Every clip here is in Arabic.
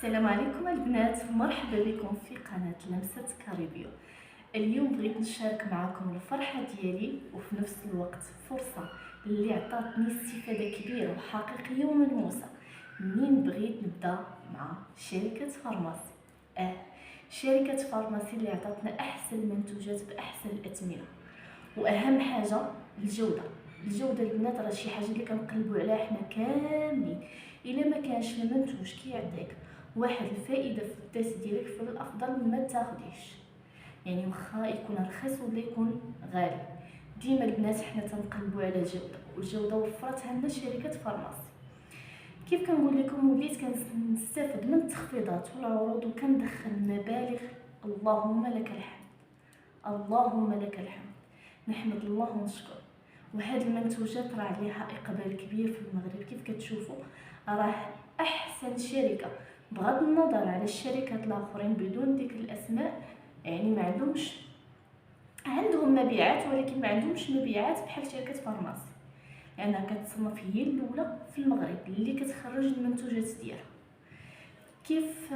السلام عليكم البنات، مرحبا بكم في قناة لمسة كاريبيو. اليوم بغيت نشارك معكم الفرحة ديالي وفي نفس الوقت فرصة اللي عطاتني استفادة كبيرة وحقيقية وملموسة منين بغيت نبدا مع شركة فارماسي. شركة فارماسي اللي عطاتنا احسن المنتوجات باحسن الاثمنة، واهم حاجة الجودة البنات راه شي حاجة اللي كنقلبوا عليها حنا كاملين. الا ما كانش المنتوج كيعطيك واحد الفائده في الداس ديالك فالافضل ما تاخديش، يعني واخا يكون رخيص ولا يكون غالي. ديما البنات حنا تنقلبوا على الجوده، والجوده وفرتها لنا شركه فارماسي. كيف كنقول لكم وليت كنستافد من التخفيضات والعروض وكندخل مبالغ. اللهم لك الحمد، اللهم لك الحمد، نحمد الله ونشكر. وهاد المنتوجات راه عليها اقبال كبير في المغرب. كيف كتشوفوا راه احسن شركه بغض النظر على الشركات الاخرين بدون ذكر الاسماء، يعني ما عندهم مبيعات ولكن ما عندهمش مبيعات بحال شركه فارماسي، لانها كتصنف هي الاولى في المغرب اللي كتخرج المنتوجات ديالها. كيف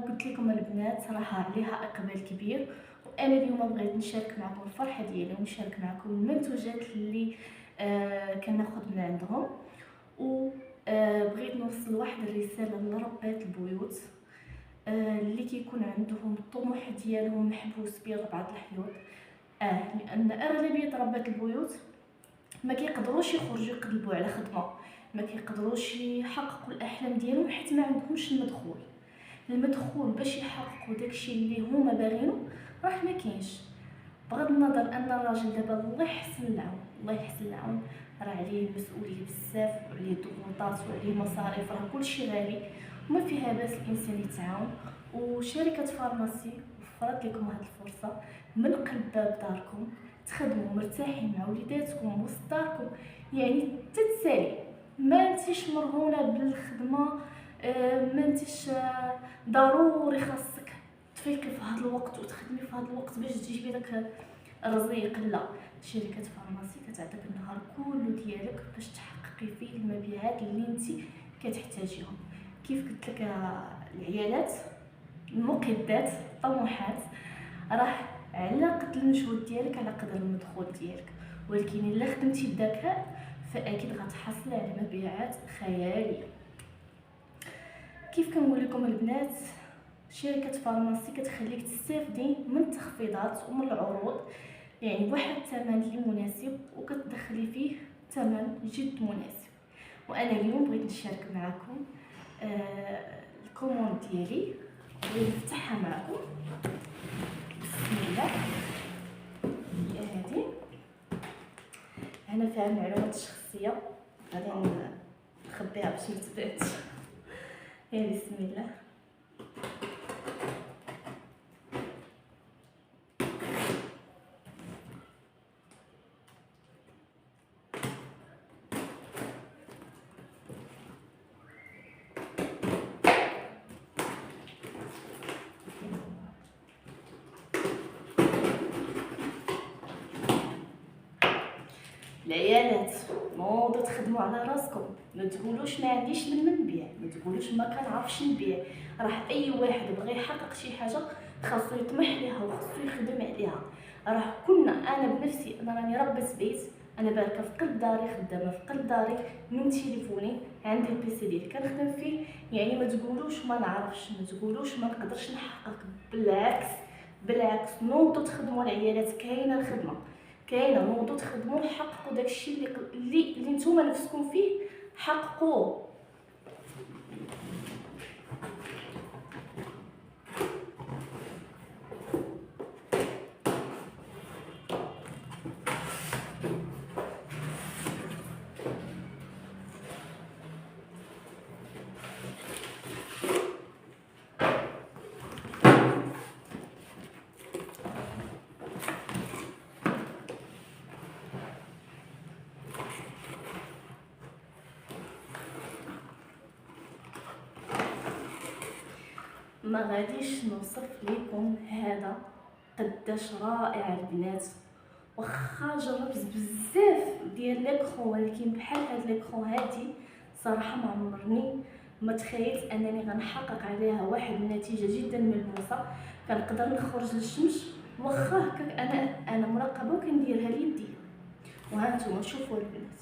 قلت لكم البنات راه عليها اقبال كبير، وانا اليوم بغيت نشارك معكم الفرحه ديالي ونشارك معكم المنتوجات اللي كناخذ من عندهم. وبغيت نوصل واحد الرساله لربات البيوت اللي كيكون عندهم الطموح ديالهم محبوس ببعض الحيوط. لان اغلبيه ربات البيوت ما كيقدروش يخرجوا يقلبوا على خدمه، ما كيقدروش يحققوا الاحلام ديالهم حيت ما عندهمش المدخول باش يحققوا داكشي اللي هما باغينه. راه ما كاينش، بغض النظر ان الراجل دابا الله يحسن العون، الله يحسن العون، راه عليه مسؤوليه بزاف وعليه ضغوطات وعليه مصاريف، راه كلشي غالي وما فيها باس الانسان يتعاون. وشركه فارماسي وفرت لكم هذه الفرصه من قلب باب داركم، تخدموا مرتاحين مع وليداتكم وسط داركم، يعني تتسالي، ما انتيش مرهونه بالخدمه. ما انتيش ضروري خاصك تفيقي في هذا الوقت وتخدمي في هذا الوقت باش تجيبي داك الرزيق. لا، شركه فارماسي كتعطيك النهار كله ديالك باش تحققي فيه المبيعات اللي انت كتحتاجيهم. كيف قلت لك العيالات المقدات طموحات، راه على قد المجهود ديالك على قدر المدخول ديالك، ولكن الا خدمتي بذكاء فاكيد غتحصلي على مبيعات خياليه. كيف كنقول لكم البنات شركه فارماسي كتخليك تستافدي من التخفيضات ومن العروض، يعني بواحد الثمن اللي مناسب وكتدخلي فيه ثمن جد مناسب. وانا اليوم بغيت نشارك معكم الكوموند ديالي، بغيت نفتحها معكم. بسم الله. هي هذه هنا فيها المعلومات الشخصيه، غادي نخبيها باش متبانش. يا بسم الله. العيالات نوضوا تخدموا على راسكم، ما تقولوش ما عنديش لما نبيع، ما تقولوش ما كنعرفش نبيع. راه اي واحد بغى يحقق شي حاجه خاصو يطمح ليها وخاصو يخدم عليها. راه انا بنفسي، انا راني ربة بيت، انا باركه في قلب داري، خدامه في قلب داري، من تليفوني عندي البيسي ديالي كنخدم فيه. يعني ما تقولوش ما نعرفش، ما تقولوش ما نقدرش نحقق، بالعكس بالعكس، نوضوا تخدموا. العيالات كاينه الخدمه، كاينه، نوضوا تخدموا، حققوا داكشي اللي نتوما نفسكم فيه، حققوه. ما غاديش نوصف لكم هذا قداش رائع البنات. واخا جربت بزاف ديال ليكرو، ولكن بحال هاد ليكرو هادي صراحه ما ما تخيلت انني غنحقق عليها واحد النتيجه جدا ملموسه. كنقدر نخرج للشمس واخا هكاك انا مراقبه وكنديرها ليدي. وها نتوما شوفوا البنات،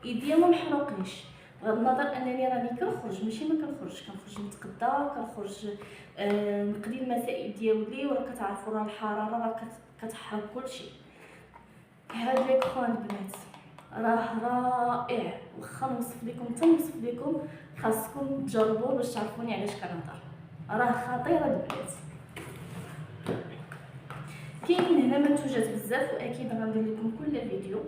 يديا ما محروقينش، بغض النظر انني راني كنخرج ماشي ما كنخرجش، كنخرج نتغدى، كنخرج نقضي المسائل ديالي، وراه كتعرفوا راه الحراره راه كتحرق كلشي. هاد ليكرون البنات راه رائع، واخا نوصف لكم حتى نوصف لكم خاصكم تجربوه باش تعرفوني علاش كنهضر. راه خطير البنات. كاين هنا منتوجات بزاف، واكيد غندير لكم كل فيديو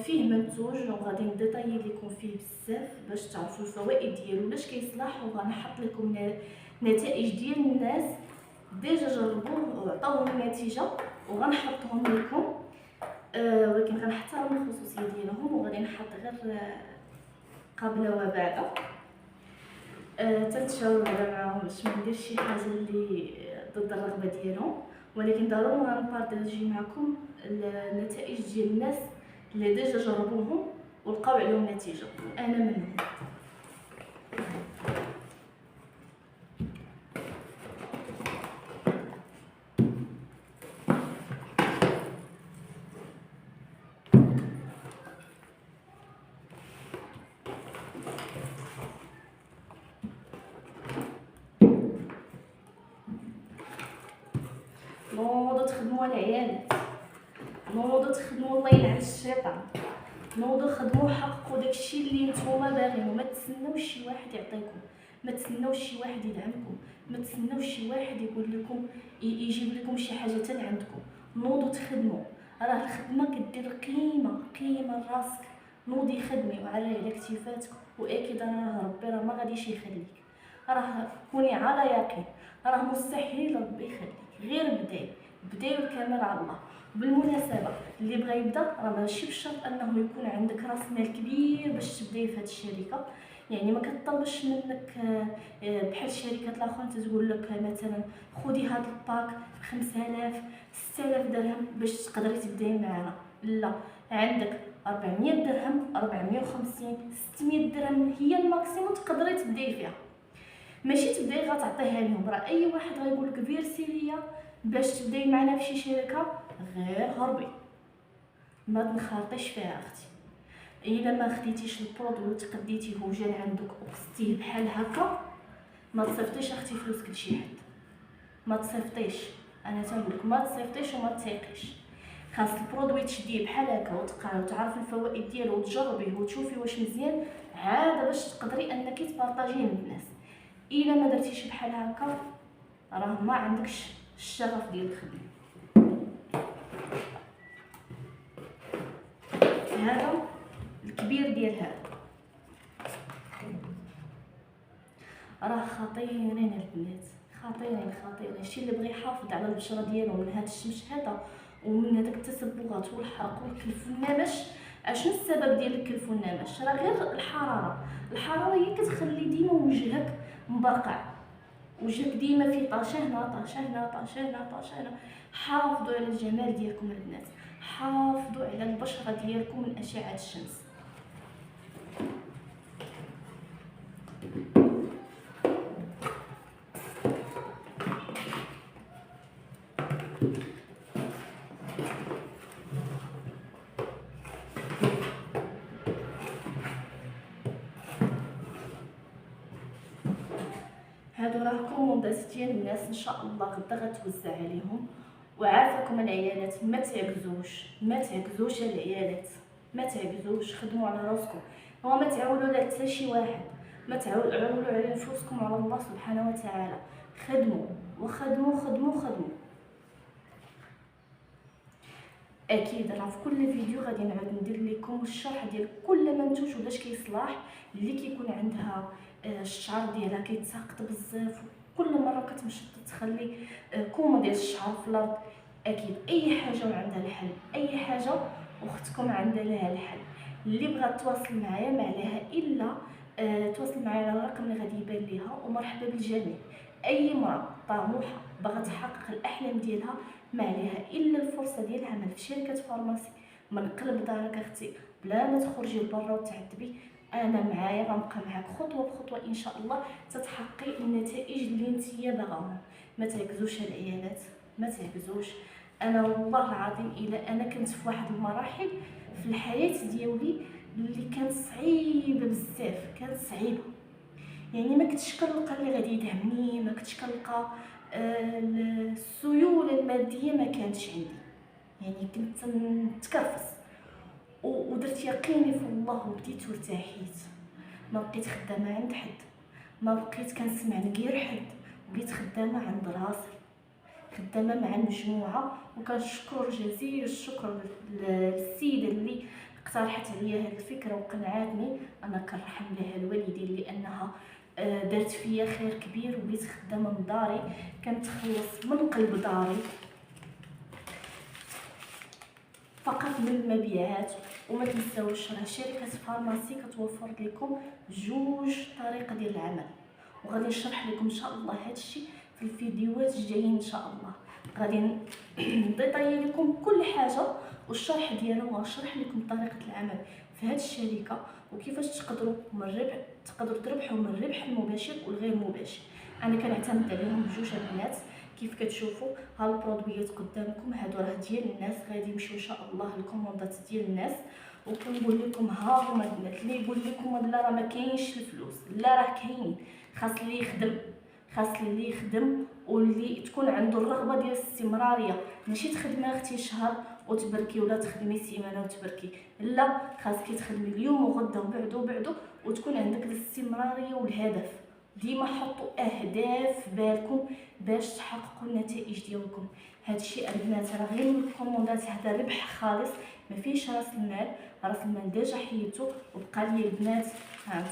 فيه منتوج وغادي نديطايي لكم فيه بزاف باش تعرفوا الفوائد ديالو ولاش كيصلح، وغنحط لكم نتائج ديال الناس ديجا جربوه وعطاوهم النتيجه وغنحطهم لكم. ولكن غنحترم الخصوصيه ديالهم وغادي نحط غير قبل وبعد. تنتشاور معاهم باش ما نديرش شي حاجه اللي ضد الرغبه ديالهم، ولكن ضروري غنبارطاجي معكم النتائج ديال الناس اللي ديجا جربوهم ولقاو عليهم نتيجه وانا منهم. نوضوا تخدموا العيالات، نوضوا تخدموا الله يلعن الشيطان، نوضوا خدموا حققوا داكشي اللي نتوما باغيين، وما تسناوش شي واحد يعطيكم، ما تسناوش شي واحد يدعمكم، ما تسناوش شي واحد يقول لكم يجيب لكم شي حاجه حتى لعندكم. نوضوا تخدموا، راه الخدمه كدير قيمه لراسك. نوضي خدمي وعلي على كتيفاتك، واكيد راه ربي راه ما غاديش يخليك. راه كوني على يقين، راه مستحيل ربي يخليك، غير بداي والكمال على الله. بالمناسبه اللي بغى يبدا راه ماشي بالشرط انه يكون عندك راس مال كبير باش تبداي في هذه الشركه. يعني ما كتطلبش منك بحال الشركات الاخرى تقول لك مثلا خدي هذا الباك ب 5000 6000 درهم باش تقدري تبداي معنا. لا، عندك 400 درهم 450 600 درهم هي الماكسيموم تقدري تبداي فيها، ماشي تبداي غتعطيها لهم. راه اي واحد غيقول لك فيرسي ليا باش تبداي معنا في شي شركه، غير هربي ما تنخرطيش فيها اختي. الا ما خديتيش البرودوي وتقديتيه وجا عندك وقصتيه بحال هكا، ما تصيفطيش اختي فلوسك لشي حد، ما تصيفطيش. انا تنقولك ما تصيفطيش وما تثيقيش. خاص البرودوي تشديه بحال هكا وتقراي وتعرفي الفوائد ديالو وتجربيه وتشوفي واش مزيان، عاد باش تقدري انك تبارطاجيه للناس. الا ما درتيش بحال هكا راه ما عندكش الشغف ديال الخدمه. هذا الكبير ديال هذا راه خطيرين البنات، خطيرين. شي اللي بغى يحافظ على البشره ديالو من هذا الشمس هذا ومن هذاك التسبغات والحرق والكلف والنمش. اشنو السبب ديال الكلف والنمش؟ راه غير الحراره هي كتخلي ديما وجهك مبرقع، وجهك ديما فيه طاشة. حافظوا على الجمال ديالكم البنات، حافظوا على البشره ديالكم من اشعه الشمس. هادو راه كوموندات ديال الناس، ان شاء الله غدا غتوزع عليهم. وعافاكم العيالات، ما تعكزوش العيالات، ما تعكزوش، خدموا على راسكم وما تعولوا لا حتى شي واحد، ما تعولوا على نفوسكم وعلى الله سبحانه وتعالى. خدموا خدموا. اكيد راه في كل فيديو غادي نعاود ندير لكم الشرح ديال كل منتوج ولاش كيصلاح. اللي كيكون عندها الشعر ديالها كيتساقط بزاف، كل مره كتمشي تخلي كومه ديال الشعر في الارض، اكيد اي حاجه وعندها الحل، اي حاجه اختكم عندها لها الحل. اللي بغات تواصل معايا ما عليها الا تواصل معايا على الرقم اللي غادي يبان ليها. ومرحبا بالجميع، اي امراه طموحه باغا تحقق الاحلام ديالها ما عليها الا الفرصه ديال العمل في شركه فارماسي من قلب دارك اختي، بلا ما تخرجي لبرا وتعذبي. انا معايا، غنبقى معاك خطوه بخطوه ان شاء الله تتحققي النتائج اللي نتيا باغاهم. ما تعكزوش العيالات، ما تعكزوش. انا والله العظيم الا انا كنت في واحد المراحل في الحياه ديالي اللي كانت صعيبه بزاف، كانت صعيبه. يعني ما كنتش كنلقى اللي غادي يدعمني، ما كنتش كنلقى السيوله الماديه ما كانتش عندي. يعني كنت نتكرفس ودرت يقيني في الله وبديت وارتاحيت. ما بقيت خدامه عند حد، ما بقيت كنسمع لغير حد، وليت خدامه عند راسي، خدامه مع المجموعه. وكنشكر جزيل الشكر للسيده اللي اقترحت عليا هذه الفكره وقنعاتني. انا كنرحم لها الوالدين لانها دارت فيا خير كبير، وليت خدامه من داري، كنتخلص من قلب داري فقط من المبيعات. وما تنساوش راه شركه فارماسي كتوفر لكم جوج طريقه ديال العمل، وغادي نشرح لكم ان شاء الله هذا الشيء في الفيديوهات الجايين ان شاء الله. غادي نديطاي لكم كل حاجه والشرح ديالها، وغنشرح لكم طريقه العمل في هذه الشركه وكيفاش تقدروا تربحوا من الربح المباشر والغير مباشر. انا كنعتمد عليهم بجوج البنات. كيف كتشوفوا ها البرودويات قدامكم، هادو راه ديال الناس، غادي يمشيو ان شاء الله الكوموندات ديال الناس. وكنقول لكم ها هما البنات اللي يقول لكم لا راه ما كاينش الفلوس، لا راه كاين. خاص اللي يخدم، خاص اللي يخدم واللي تكون عنده الرغبه ديال الاستمراريه. ماشي تخدمي اختي شهر وتبركي، ولا تخدمي سيمانه وتبركي، لا، خاصك تخدمي اليوم وغدا وبعدو وتكون عندك الاستمراريه والهدف. ديما حطوا اهداف في بالكم باش تحققوا النتائج ديالكم. هادشي البنات راه غير من الكوموندات، هذا ربح خالص ما فيهش راس المال. راس المال ديجا حيدته وبقى لي البنات. هانتو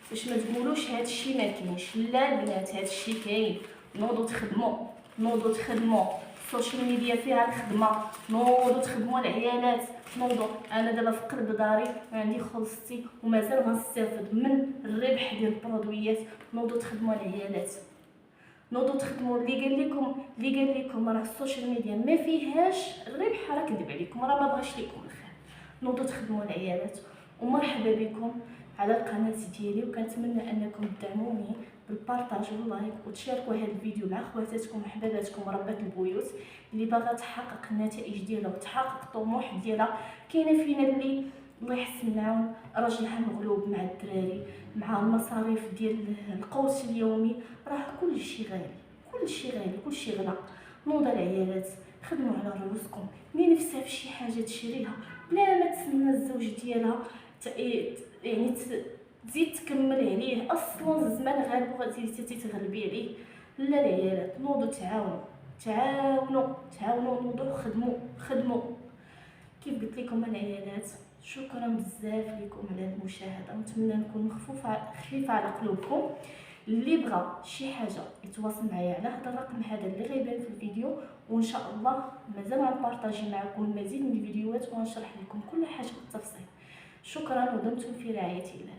باش ما تقولوش هادشي ما كاينش، لا البنات هادشي كاين. نوضوا تخدموا السوشيال ميديا فيها الخدمه، نوضوا تخدموا العيالات. نوضوا، انا دابا في قلب داري عندي خلصتي ومازال غنستافد من الربح ديال البرودويات. نوضوا تخدموا العيالات، نوضوا تخدموا. اللي قال لكم راه السوشيال ميديا ما فيهاش الربح راه كذب عليكم، راه ما بغاش لكم الخير. نوضوا تخدموا العيالات. ومرحبا بكم على القناه ديالي، وكنتمنى انكم تدعموني بالبارطاج واللايك وتشاركوا هذا الفيديو مع خواتاتكم وحباباتكم ربات البيوت اللي باغا تحقق النتائج ديالها وتحقق الطموح ديالها. كاينه فينا اللي الله يحسن العون راجلها مغلوب مع الدراري، مع المصاريف ديال القوت اليومي، راه كلشي غالي، كلشي غلا. نوضوا العيالات، خدموا على رؤوسكم. ملي نفسها في شي حاجه تشريها بلا ما تسنى الزوج ديالها يعني تزيد تكمل عليه. اصلا الزمان غالب وغادي تتغلبي عليه. لا العيالات، نوضوا تعاونوا، نوضوا خدموا. كيف قلت لكم العيالات، شكرا بزاف لكم على المشاهده، ونتمنى نكون خفيفه على قلوبكم. اللي بغى شي حاجه يتواصل معايا على هذا الرقم هذا اللي غيبان في الفيديو، وان شاء الله مازال غنبارطاجي معكم المزيد من الفيديوهات ونشرح لكم كل حاجه بالتفصيل. شكرا ودمتم في رعايه الله.